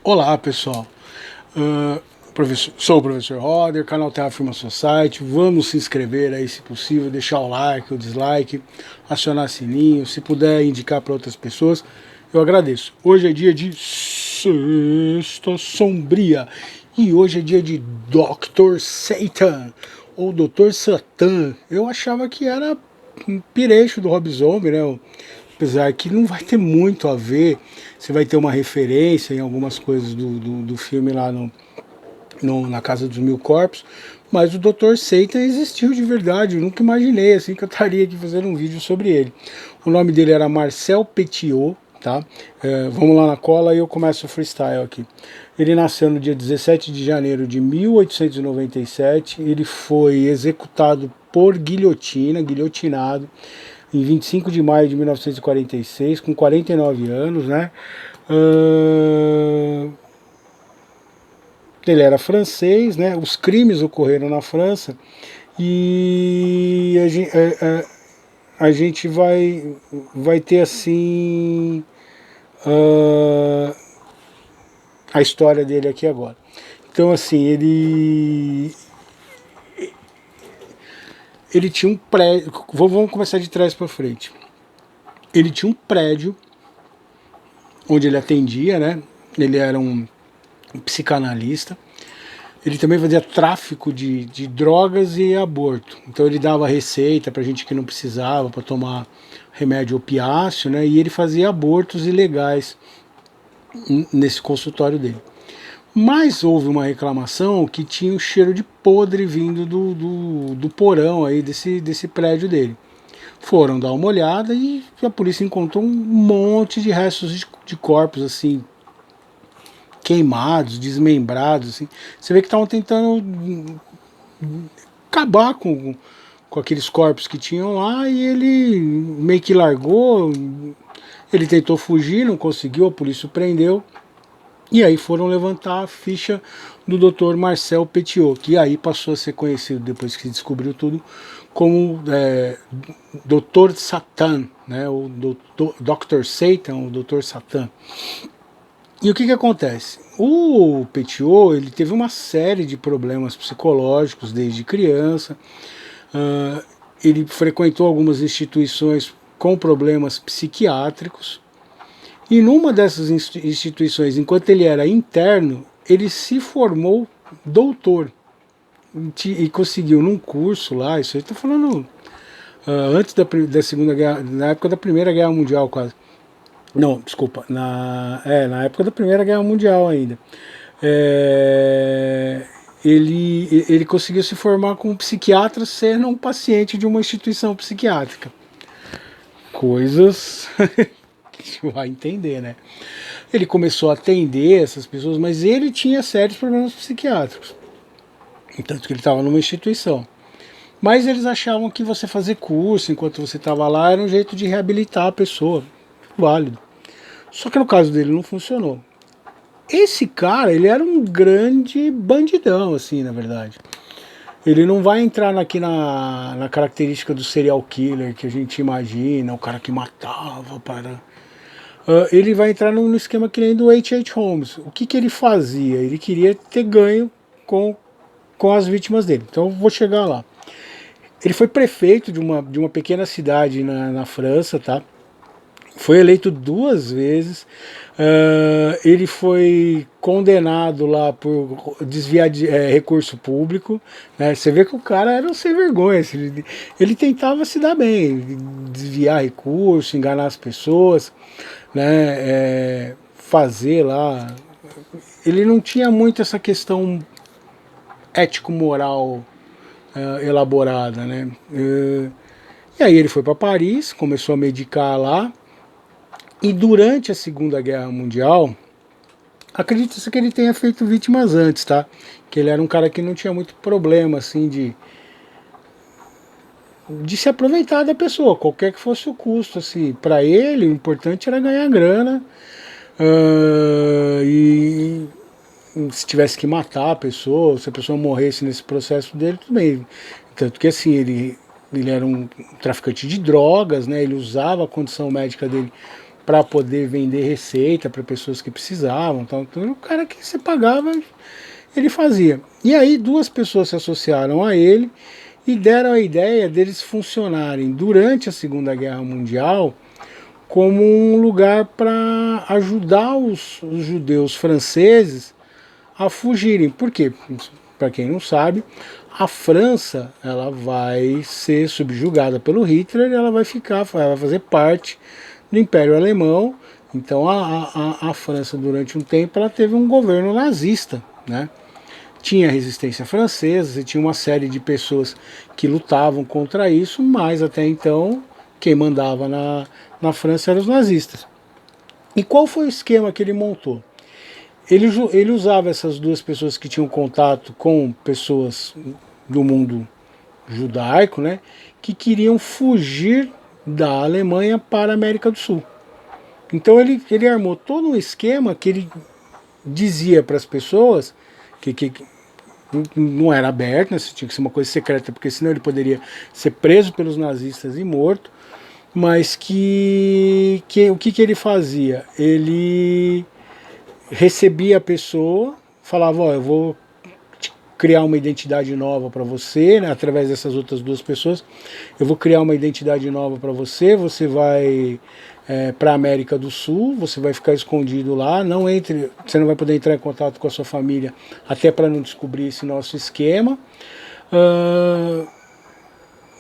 Olá pessoal, sou o professor Roder, canal Terra Firma Society. Vamos se inscrever aí se possível, deixar o like, o dislike, acionar sininho, se puder indicar para outras pessoas, eu agradeço. Hoje é dia de Sexta Sombria e hoje é dia de Dr. Satan ou Dr. Satã. Eu achava que era um pireixo do Rob Zombie, né? Apesar que não vai ter muito a ver, você vai ter uma referência em algumas coisas do filme lá na Casa dos Mil Corpos, mas o Dr. Satan existiu de verdade, eu nunca imaginei assim que eu estaria aqui fazendo um vídeo sobre ele. O nome dele era Marcel Petiot, tá? Vamos lá na cola e eu começo o freestyle aqui. Ele nasceu no dia 17 de janeiro de 1897, ele foi executado por guilhotinado, em 25 de maio de 1946, com 49 anos, né? Ele era francês, né? Os crimes ocorreram na França e a gente vai ter assim a história dele aqui agora. Então assim, ele tinha um prédio, vamos começar de trás para frente. Ele tinha um prédio onde ele atendia, né? Ele era um psicanalista. Ele também fazia tráfico de drogas e aborto. Então ele dava receita para gente que não precisava, para tomar remédio opiáceo, né? E ele fazia abortos ilegais nesse consultório dele. Mas houve uma reclamação que tinha um cheiro de podre vindo do porão aí desse prédio dele. Foram dar uma olhada e a polícia encontrou um monte de restos de corpos assim, queimados, desmembrados, assim. Você vê que estavam tentando acabar com aqueles corpos que tinham lá e ele meio que largou. Ele tentou fugir, não conseguiu, a polícia o prendeu. E aí foram levantar a ficha do Dr. Marcel Petiot, que aí passou a ser conhecido, depois que se descobriu tudo, como Dr. Satan, né, o Dr. Satan, o Dr. Satan. E o que acontece? O Petiot, ele teve uma série de problemas psicológicos desde criança. Ele frequentou algumas instituições com problemas psiquiátricos. E numa dessas instituições, enquanto ele era interno, ele se formou doutor. E conseguiu num curso lá, isso aí está falando antes da Segunda Guerra, na época da Primeira Guerra Mundial quase. Não, desculpa, na época da Primeira Guerra Mundial ainda. Ele conseguiu se formar como psiquiatra sendo um paciente de uma instituição psiquiátrica. Coisas que vai entender, né? Ele começou a atender essas pessoas, mas ele tinha sérios problemas psiquiátricos. Tanto que ele estava numa instituição. Mas eles achavam que você fazer curso enquanto você estava lá era um jeito de reabilitar a pessoa. Válido. Só que no caso dele não funcionou. Esse cara, ele era um grande bandidão, assim, na verdade. Ele não vai entrar aqui na característica do serial killer que a gente imagina, o cara que matava para... ele vai entrar no esquema que nem do H.H. Holmes. O que ele fazia? Ele queria ter ganho com as vítimas dele. Então eu vou chegar lá. Ele foi prefeito de uma pequena cidade na França, tá? Foi eleito 2 vezes. Ele foi condenado lá por desviar de recurso público, né? Você vê que o cara era um sem vergonha. Ele tentava se dar bem, desviar recurso, enganar as pessoas, né? Fazer lá. Ele não tinha muito essa questão ético-moral elaborada, né? E aí ele foi para Paris, começou a medicar lá. E durante a Segunda Guerra Mundial, acredita-se que ele tenha feito vítimas antes, tá? Que ele era um cara que não tinha muito problema, assim, de se aproveitar da pessoa, qualquer que fosse o custo, assim. Para ele, o importante era ganhar grana e se tivesse que matar a pessoa, se a pessoa morresse nesse processo dele, tudo bem. Tanto que, assim, ele era um traficante de drogas, né? Ele usava a condição médica dele para poder vender receita para pessoas que precisavam. Então, o cara que você pagava, ele fazia. E aí 2 pessoas se associaram a ele e deram a ideia deles funcionarem durante a Segunda Guerra Mundial como um lugar para ajudar os judeus franceses a fugirem. Por quê? Para quem não sabe, a França ela vai ser subjugada pelo Hitler e ela vai fazer parte do Império Alemão. Então a França durante um tempo ela teve um governo nazista, né? Tinha resistência francesa, e tinha uma série de pessoas que lutavam contra isso, mas até então quem mandava na França eram os nazistas. E qual foi o esquema que ele montou? Ele usava essas 2 pessoas que tinham contato com pessoas do mundo judaico, né, que queriam fugir da Alemanha para a América do Sul. Então ele armou todo um esquema que ele dizia para as pessoas que não era aberto, né, tinha que ser uma coisa secreta, porque senão ele poderia ser preso pelos nazistas e morto, mas o que ele fazia? Ele recebia a pessoa, falava, ó, eu vou criar uma identidade nova para você, né, através dessas outras 2 pessoas, eu vou criar uma identidade nova para você, você vai para a América do Sul, você vai ficar escondido lá, você não vai poder entrar em contato com a sua família, até para não descobrir esse nosso esquema.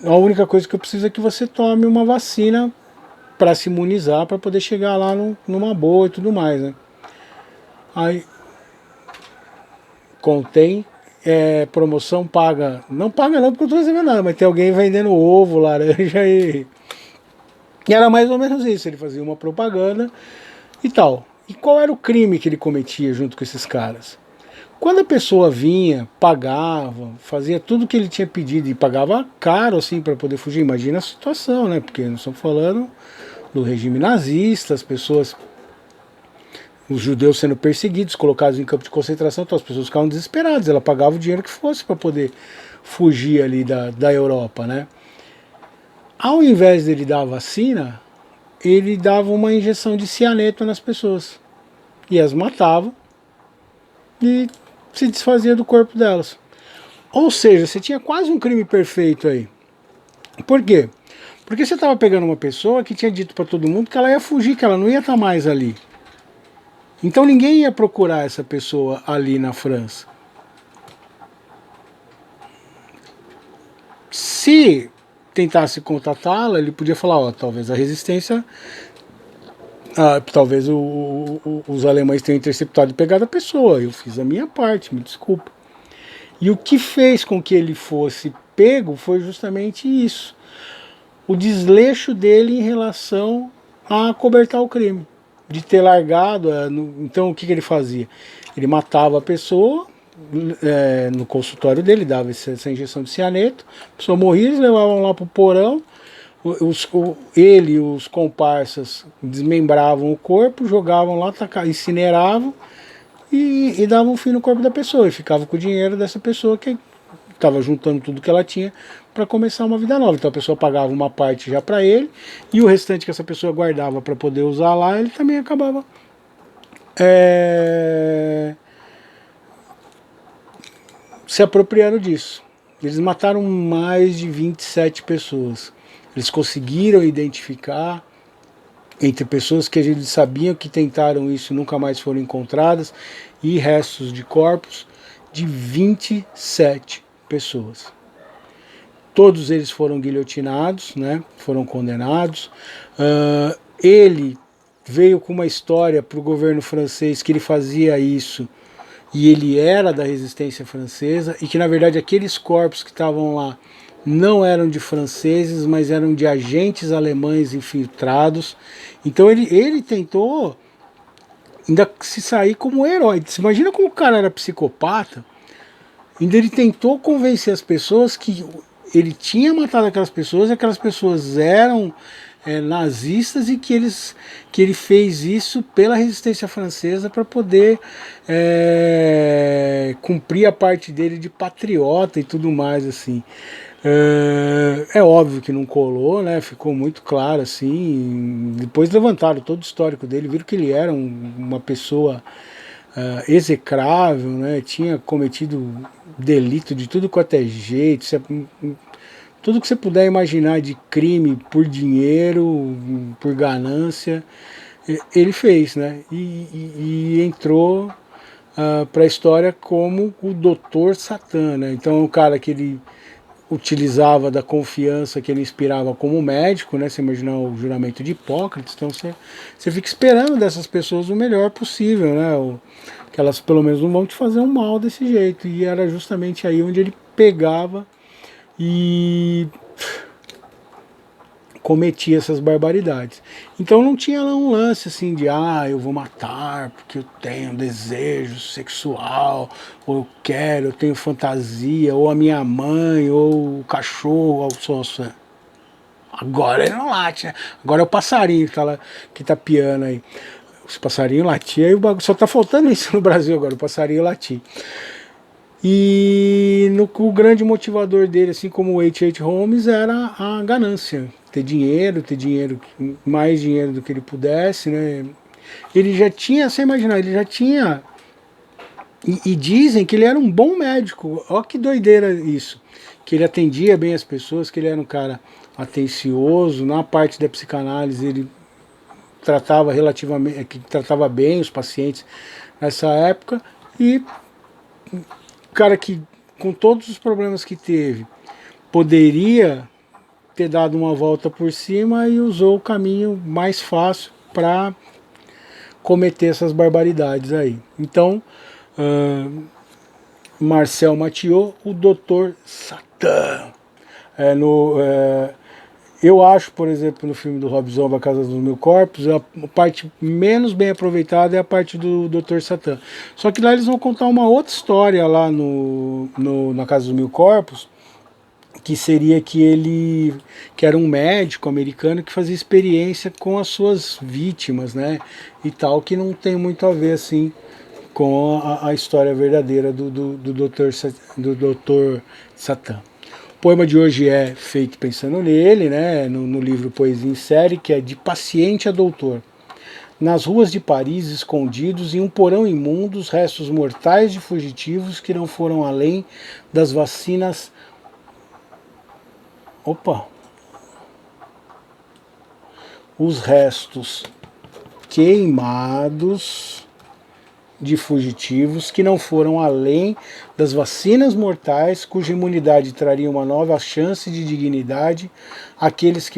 A única coisa que eu preciso é que você tome uma vacina para se imunizar, para poder chegar lá numa boa e tudo mais, né? Aí contém promoção paga. Não paga não porque eu estou recebendo nada, mas tem alguém vendendo ovo, laranja e era mais ou menos isso. Ele fazia uma propaganda e tal. E qual era o crime que ele cometia junto com esses caras? Quando a pessoa vinha, pagava, fazia tudo o que ele tinha pedido e pagava caro assim para poder fugir. Imagina a situação, né? Porque nós estamos falando do regime nazista, as pessoas, os judeus sendo perseguidos, colocados em campo de concentração, então as pessoas ficavam desesperadas, ela pagava o dinheiro que fosse para poder fugir ali da Europa, né? Ao invés dele dar a vacina, ele dava uma injeção de cianeto nas pessoas e as matava e se desfazia do corpo delas. Ou seja, você tinha quase um crime perfeito aí. Por quê? Porque você estava pegando uma pessoa que tinha dito para todo mundo que ela ia fugir, que ela não ia estar mais ali. Então ninguém ia procurar essa pessoa ali na França. Se tentasse contatá-la, ele podia falar, ó, talvez a resistência, talvez os alemães tenham interceptado e pegado a pessoa, eu fiz a minha parte, me desculpa. E o que fez com que ele fosse pego foi justamente isso, o desleixo dele em relação a cobertar o crime, de ter largado. Então o que ele fazia? Ele matava a pessoa, no consultório dele, dava essa injeção de cianeto, a pessoa morria, eles levavam lá para o porão, ele e os comparsas desmembravam o corpo, jogavam lá, incineravam e davam fim no corpo da pessoa, e ficava com o dinheiro dessa pessoa que estava juntando tudo que ela tinha para começar uma vida nova. Então a pessoa pagava uma parte já para ele, e o restante que essa pessoa guardava para poder usar lá, ele também acabava se apropriando disso. Eles mataram mais de 27 pessoas. Eles conseguiram identificar, entre pessoas que eles sabiam que tentaram isso e nunca mais foram encontradas, e restos de corpos de 27 pessoas. Todos eles foram guilhotinados, né? Foram condenados. Ele veio com uma história para o governo francês que ele fazia isso e ele era da resistência francesa, e que na verdade aqueles corpos que estavam lá não eram de franceses, mas eram de agentes alemães infiltrados. Então ele tentou ainda se sair como herói. Você imagina como o cara era psicopata, ainda ele tentou convencer as pessoas que ele tinha matado aquelas pessoas eram nazistas, e que ele fez isso pela resistência francesa para poder cumprir a parte dele de patriota e tudo mais assim. É óbvio que não colou, né? Ficou muito claro assim. Depois levantaram todo o histórico dele, viram que ele era uma pessoa execrável, né? Tinha cometido delito de tudo quanto é jeito, tudo que você puder imaginar de crime por dinheiro, por ganância, ele fez, né? E entrou para a história como o Doutor Satã, né? Então é um cara que ele utilizava da confiança que ele inspirava como médico, né? Você imaginar o juramento de Hipócrates, então você fica esperando dessas pessoas o melhor possível, né? Que elas pelo menos não vão te fazer um mal desse jeito. E era justamente aí onde ele pegava e cometia essas barbaridades. Então não tinha lá um lance assim de eu vou matar porque eu tenho um desejo sexual, ou eu tenho fantasia, ou a minha mãe, ou o cachorro, ou o agora ele não late, né? Agora é o passarinho que tá piando aí. Os passarinhos latiam, aí o bagulho, só tá faltando isso no Brasil agora, o passarinho latir. E o grande motivador dele, assim como o H.H. Holmes, era a ganância. Ter dinheiro, mais dinheiro do que ele pudesse, né? Ele já tinha, você imaginar, ele já tinha. E dizem que ele era um bom médico. Olha que doideira isso. Que ele atendia bem as pessoas, que ele era um cara atencioso. Na parte da psicanálise, ele tratava relativamente, que tratava bem os pacientes nessa época. E cara que, com todos os problemas que teve, poderia ter dado uma volta por cima e usou o caminho mais fácil para cometer essas barbaridades aí. Então, Marcel Mathieu, o Doutor Satã. Eu acho, por exemplo, no filme do Rob Zombie, A Casa dos Mil Corpos, a parte menos bem aproveitada é a parte do Dr. Satã. Só que lá eles vão contar uma outra história lá na Casa dos Mil Corpos, que seria que era um médico americano que fazia experiência com as suas vítimas, né, e tal, que não tem muito a ver, assim, com a história verdadeira do Dr. Satã. O poema de hoje é feito pensando nele, né, no livro Poesia em Série, que é De Paciente a Doutor. Nas ruas de Paris, escondidos em um porão imundo, os restos mortais de fugitivos que não foram além das vacinas. Os restos queimados de fugitivos que não foram além das vacinas mortais, cuja imunidade traria uma nova chance de dignidade àqueles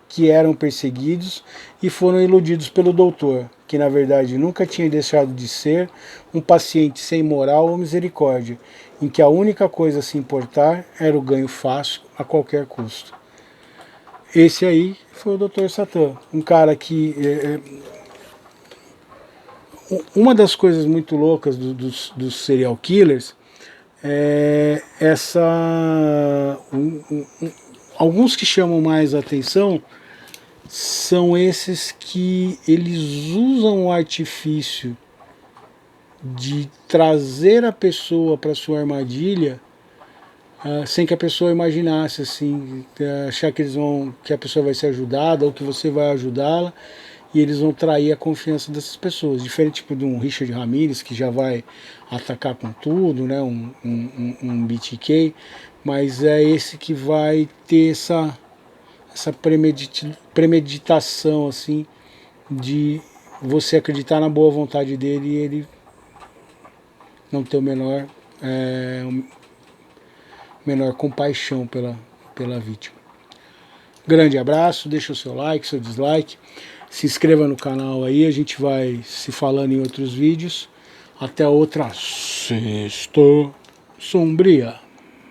que eram perseguidos e foram iludidos pelo doutor, que na verdade nunca tinha deixado de ser um paciente sem moral ou misericórdia, em que a única coisa a se importar era o ganho fácil a qualquer custo. Esse aí foi o Dr. Satã, um cara que uma das coisas muito loucas dos serial killers é alguns que chamam mais atenção são esses que eles usam o artifício de trazer a pessoa para sua armadilha sem que a pessoa imaginasse, assim, achar que a pessoa vai ser ajudada ou que você vai ajudá-la, e eles vão trair a confiança dessas pessoas. Diferente tipo de um Richard Ramirez, que já vai atacar com tudo, né, um BTK, mas é esse que vai ter essa premeditação, assim, de você acreditar na boa vontade dele e ele não ter menor compaixão pela vítima. Grande abraço, deixa o seu like, seu dislike, se inscreva no canal aí, a gente vai se falando em outros vídeos. Até outra sexta sombria.